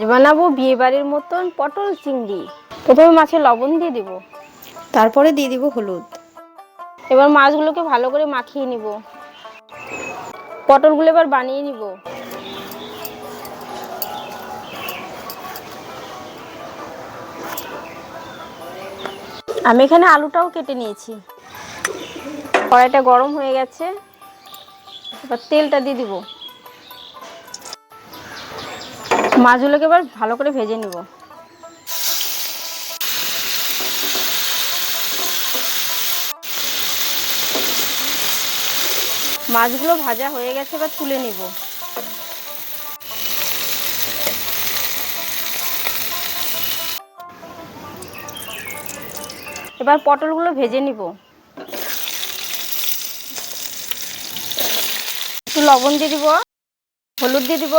বানাবো বিয়ে বাড়ির মতন পটল চিংড়ি। প্রথমে মাছে লবণ দিয়ে দিব, তারপরে দিয়ে দিব হলুদ। এবার মাছগুলোকে ভালো করে মাখিয়ে নিব। পটলগুলো এবার বানিয়ে নিব। আমি এখানে আলুটাও কেটে নিয়েছি। কড়াইটা গরম হয়ে গেছে, এবার তেলটা দিয়ে দিব। মাছগুলোকে এবার ভালো করে ভেজে নিব। মাছগুলো ভাজা হয়ে গেছে, এবার তুলে নিব। এবার পটলগুলো ভেজে নিব। একটু লবণ দিয়ে দিব, হলুদ দিয়ে দিব।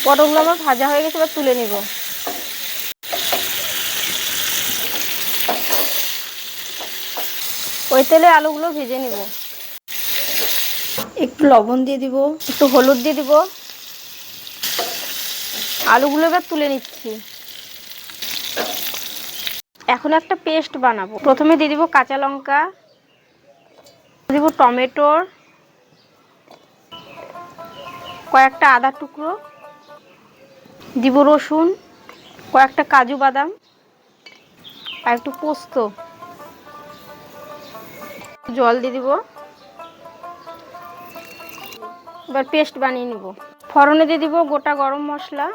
পটলগুলো আমার ভাজা হয়ে গেছে, এবার তুলে নিব। ওই তেলে আলুগুলো ভেজে নিব। একটু লবণ দিয়ে দিব, একটু হলুদ দিয়ে দিব। আলুগুলো এবার তুলে নিচ্ছি। এখন একটা পেস্ট বানাবো। প্রথমে দিয়ে দিব কাঁচা লঙ্কা, দিব টমেটোর, কয়েকটা আদা টুকরো, দিব রসুন, কয়েকটা কাজু বাদাম আর একটু পোস্ত। জল দিয়ে দিব। এবার পেস্ট বানিয়ে নিব। ফোড়নে দিয়ে দিব গোটা গরম মশলা,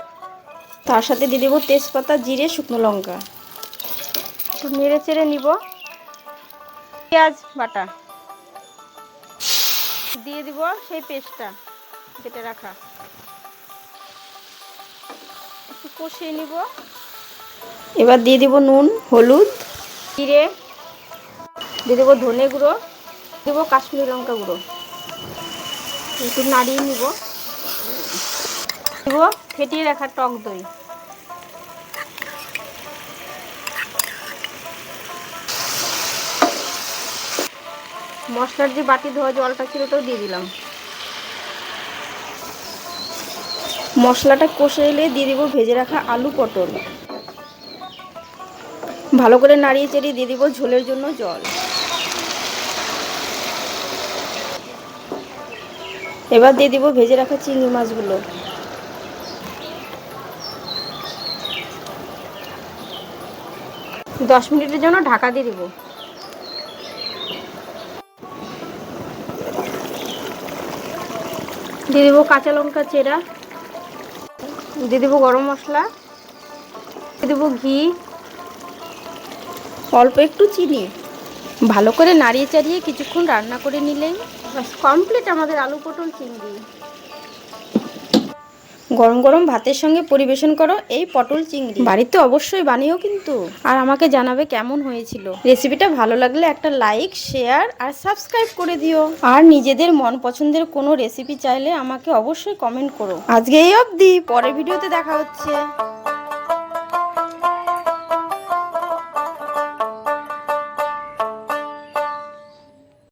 তার সাথে দিয়ে দেবো তেজপাতা, জিরে, শুকনো লঙ্কা। একটু নেড়ে চেড়ে নিব। পেঁয়াজ বাটা দিয়ে দিব, সেই পেস্টটা কেটে রাখা। একটু কষিয়ে নিব। এবার দিয়ে দিব নুন, হলুদ, জিরে দিয়ে দেবো, ধনে গুঁড়ো দেবো, কাশ্মীরি লঙ্কা গুঁড়ো। একটু নাড়িয়ে নিব। দেবো ফেটিয়ে রাখা টক দই। মশলার যে বাটি ধোয়া জলটা ছিল ওটাও দিয়ে দিলাম। মশলাটা কষে এলে দিয়ে দিব ভেজে রাখা আলু পটল। ভালো করে নাড়িয়ে চাড়িয়ে দিয়ে দিব ঝোলের জন্য জল। এবার দিয়ে দিব ভেজে রাখা চিংড়ি মাছগুলো। দশ মিনিটের জন্য ঢাকা দিয়ে দিব। দিয়ে দেবো কাঁচা লঙ্কা চেরা, দিয়ে দেবো গরম মশলা, দিয়ে দেবো ঘি, অল্প একটু চিনি। ভালো করে নাড়িয়ে চাড়িয়ে কিছুক্ষণ রান্না করে নিলেই বাস কমপ্লিট আমাদের আলু পটল চিংড়ি। গরম গরম ভাতের সঙ্গে পরিবেশন করো এই পটল চিংড়ি। বাড়িতে অবশ্যই বানিও কিন্তু, আর আমাকে জানাবে কেমন হয়েছিল। রেসিপিটা ভালো লাগলে একটা লাইক, শেয়ার আর সাবস্ক্রাইব করে দিও। আর নিজেদের মন পছন্দের কোনো রেসিপি চাইলে আমাকে অবশ্যই কমেন্ট করো। আজকে এই অবধি, পরের ভিডিওতে দেখা হচ্ছে।